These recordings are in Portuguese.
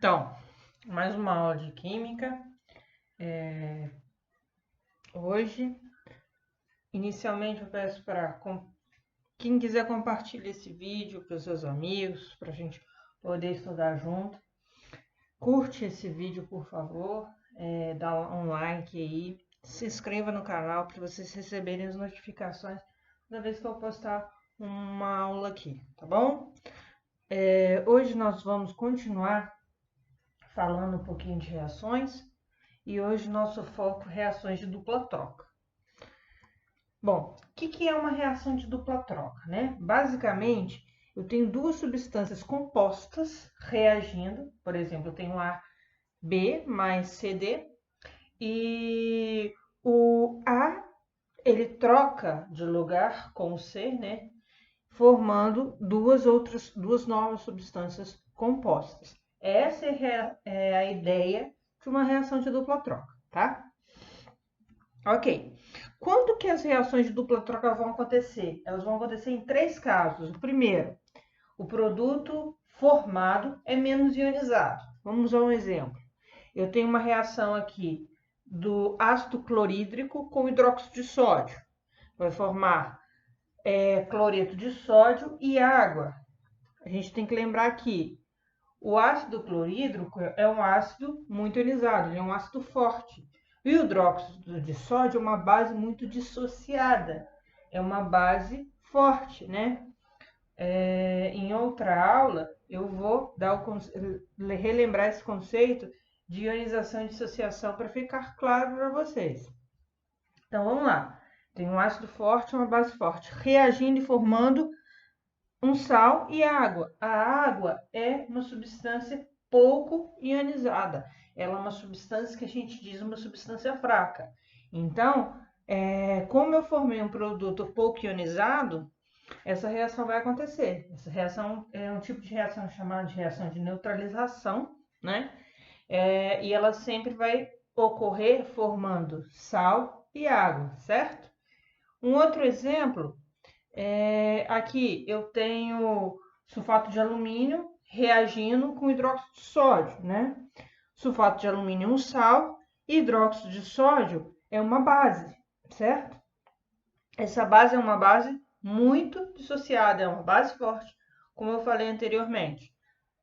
Então, mais uma aula de química. Hoje, inicialmente eu peço para quem quiser compartilhar esse vídeo para os seus amigos, para a gente poder estudar junto. Curte esse vídeo, por favor, dá um like aí, se inscreva no canal para vocês receberem as notificações toda vez que eu postar uma aula aqui, tá bom? Hoje nós vamos continuar falando um pouquinho de reações. E hoje nosso foco é reações de dupla troca. Bom, o que é uma reação de dupla troca, né? Basicamente, eu tenho duas substâncias compostas reagindo. Por exemplo, eu tenho A, B mais CD. E o A, ele troca de lugar com o C, né? Formando duas novas substâncias compostas. Essa é a ideia de uma reação de dupla troca, tá? Ok. Quando que as reações de dupla troca vão acontecer? Elas vão acontecer em três casos. O primeiro, o produto formado é menos ionizado. Vamos a um exemplo. Eu tenho uma reação aqui do ácido clorídrico com hidróxido de sódio. Vai formar cloreto de sódio e água. A gente tem que lembrar que o ácido clorídrico é um ácido muito ionizado, ele é um ácido forte. E o hidróxido de sódio é uma base muito dissociada, é uma base forte, né? Em outra aula, eu vou relembrar esse conceito de ionização e dissociação para ficar claro para vocês. Então, vamos lá. Tem um ácido forte e uma base forte, reagindo e formando um sal e água. A água é uma substância pouco ionizada. Ela é uma substância que a gente diz uma substância fraca. Então, como eu formei um produto pouco ionizado, essa reação vai acontecer. Essa reação é um tipo de reação chamada de reação de neutralização, né? E ela sempre vai ocorrer formando sal e água, certo? Um outro exemplo aqui eu tenho sulfato de alumínio reagindo com hidróxido de sódio, né? Sulfato de alumínio é um sal e hidróxido de sódio é uma base, certo? Essa base é uma base muito dissociada, é uma base forte, como eu falei anteriormente.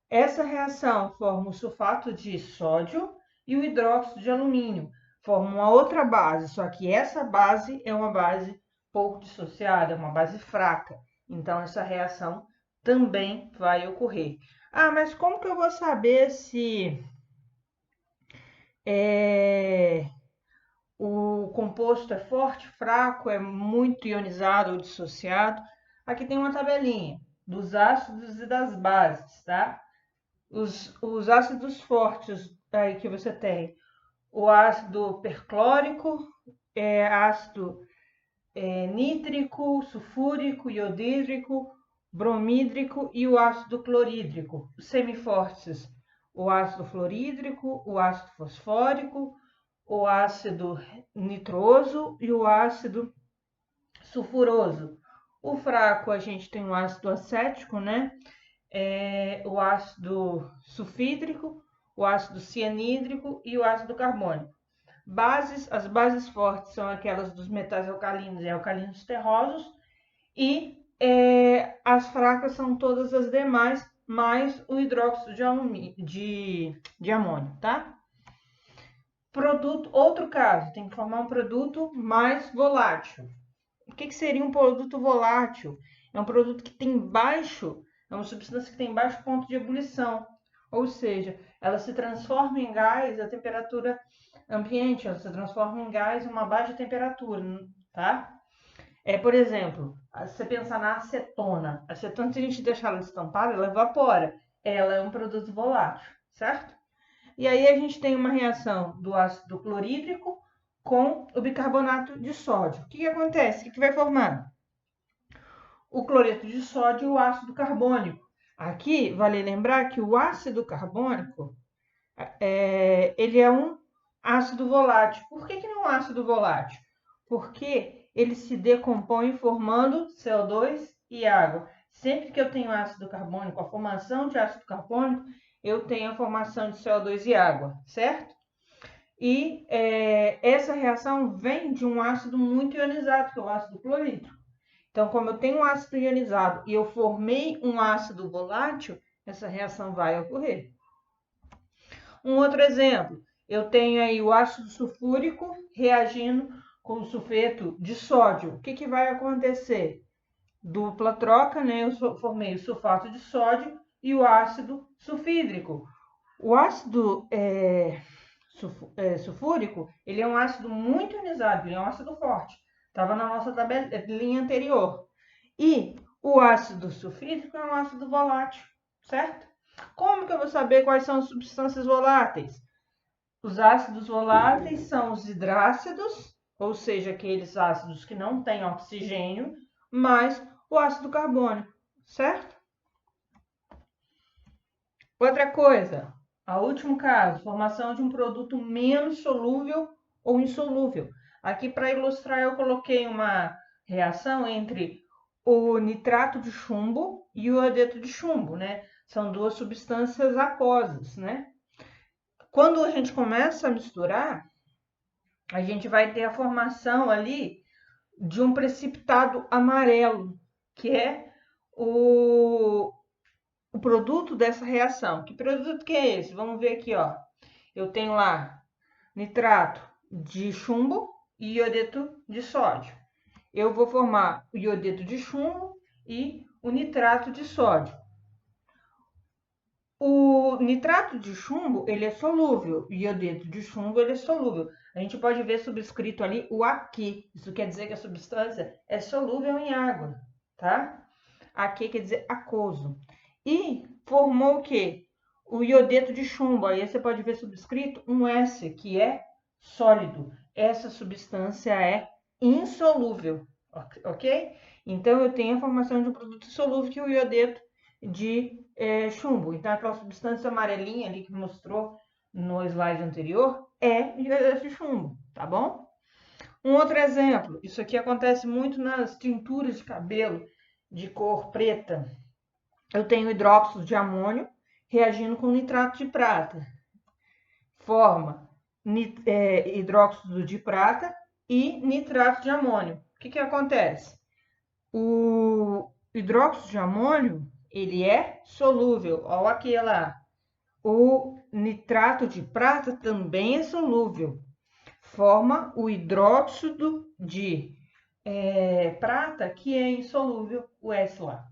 Essa reação forma o sulfato de sódio e o hidróxido de alumínio. Forma uma outra base, só que essa base é uma base pouco dissociada, é uma base fraca. Então, essa reação também vai ocorrer. Ah, mas como que eu vou saber se o composto é forte, fraco, é muito ionizado ou dissociado? Aqui tem uma tabelinha dos ácidos e das bases, tá? Os ácidos fortes aí que você tem, o ácido perclórico, ácido nítrico, sulfúrico, iodídrico, bromídrico e o ácido clorídrico. Os semifortes, o ácido fluorídrico, o ácido fosfórico, o ácido nitroso e o ácido sulfuroso. O fraco, a gente tem o ácido acético, né? O ácido sulfídrico, o ácido cianídrico e o ácido carbônico. As bases fortes são aquelas dos metais alcalinos e alcalinos terrosos, e as fracas são todas as demais, mais o hidróxido de amônio, tá? Outro caso, tem que formar um produto mais volátil. O que seria um produto volátil? É um produto que tem é uma substância que tem baixo ponto de ebulição, ou seja, ela se transforma em gás a temperatura ambiente, ela se transforma em gás a uma baixa temperatura, tá? Por exemplo, se você pensar na acetona, se a gente deixar ela estampada, ela evapora, ela é um produto volátil, certo? E aí a gente tem uma reação do ácido clorídrico com o bicarbonato de sódio. O que acontece? O que vai formar? O cloreto de sódio e o ácido carbônico. Aqui, vale lembrar que o ácido carbônico, ele é um ácido volátil. Por que não é um ácido volátil? Porque ele se decompõe formando CO2 e água. Sempre que eu tenho ácido carbônico, a formação de ácido carbônico, eu tenho a formação de CO2 e água, certo? E essa reação vem de um ácido muito ionizado, que é o ácido clorídrico. Então, como eu tenho um ácido ionizado e eu formei um ácido volátil, essa reação vai ocorrer. Um outro exemplo, eu tenho aí o ácido sulfúrico reagindo com o sulfeto de sódio. O que vai acontecer? Dupla troca, né? Eu formei o sulfato de sódio e o ácido sulfídrico. O ácido sulfúrico, ele é um ácido muito ionizado, ele é um ácido forte. Estava na nossa tabelinha anterior. E o ácido sulfídrico é um ácido volátil, certo? Como que eu vou saber quais são as substâncias voláteis? Os ácidos voláteis são os hidrácidos, ou seja, aqueles ácidos que não têm oxigênio, mais o ácido carbônico, certo? Outra coisa, o último caso, formação de um produto menos solúvel ou insolúvel. Aqui, para ilustrar, eu coloquei uma reação entre o nitrato de chumbo e o iodeto de chumbo, né? São duas substâncias aquosas, né? Quando a gente começa a misturar, a gente vai ter a formação ali de um precipitado amarelo, que é o produto dessa reação. Que produto que é esse? Vamos ver aqui, ó. Eu tenho lá nitrato de chumbo e iodeto de sódio. Eu vou formar o iodeto de chumbo e o nitrato de sódio. O nitrato de chumbo, ele é solúvel, o iodeto de chumbo, ele é solúvel. A gente pode ver subscrito ali o aqui. Isso quer dizer que a substância é solúvel em água, tá? Aqui quer dizer aquoso. E formou o quê? O iodeto de chumbo. Aí você pode ver subscrito um S, que é sólido. Essa substância é insolúvel, ok? Então, eu tenho a formação de um produto solúvel, que é o iodeto de chumbo. Então, aquela substância amarelinha ali que mostrou no slide anterior é iodeto de chumbo, tá bom? Um outro exemplo, isso aqui acontece muito nas tinturas de cabelo de cor preta. Eu tenho hidróxido de amônio reagindo com nitrato de prata. Forma hidróxido de prata e nitrato de amônio. O que acontece? O hidróxido de amônio, ele é solúvel. Olha aqui lá. O nitrato de prata também é solúvel. Forma o hidróxido de prata, que é insolúvel, o S lá.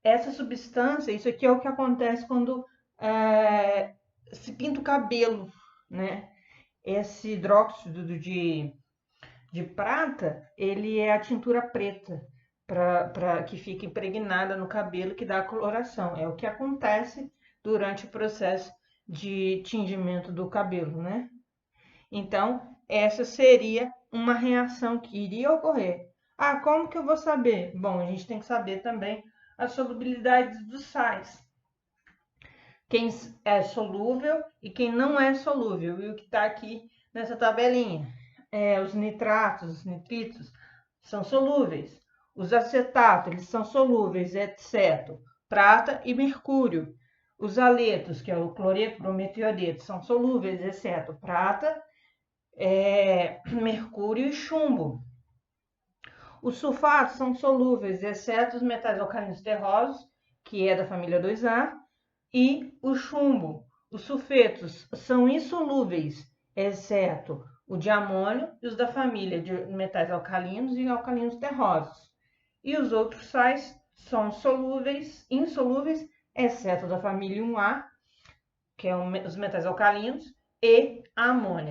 Essa substância, isso aqui é o que acontece quando se pinta o cabelo, né? Esse hidróxido de prata, ele é a tintura preta, que fica impregnada no cabelo, que dá a coloração. É o que acontece durante o processo de tingimento do cabelo, né? Então, essa seria uma reação que iria ocorrer. Ah, como que eu vou saber? Bom, a gente tem que saber também as solubilidades dos sais. Quem é solúvel e quem não é solúvel. E o que está aqui nessa tabelinha. Os nitratos, os nitritos, são solúveis. Os acetatos, eles são solúveis, exceto prata e mercúrio. Os haletos, que é o cloreto, brometo e iodeto, são solúveis, exceto prata, mercúrio e chumbo. Os sulfatos são solúveis, exceto os metais alcalinos terrosos, que é da família 2A, e o chumbo. Os sulfetos são insolúveis, exceto o de amônio e os da família de metais alcalinos e alcalinos terrosos. E os outros sais são solúveis, insolúveis, exceto da família 1A, que é os metais alcalinos, e a amônia.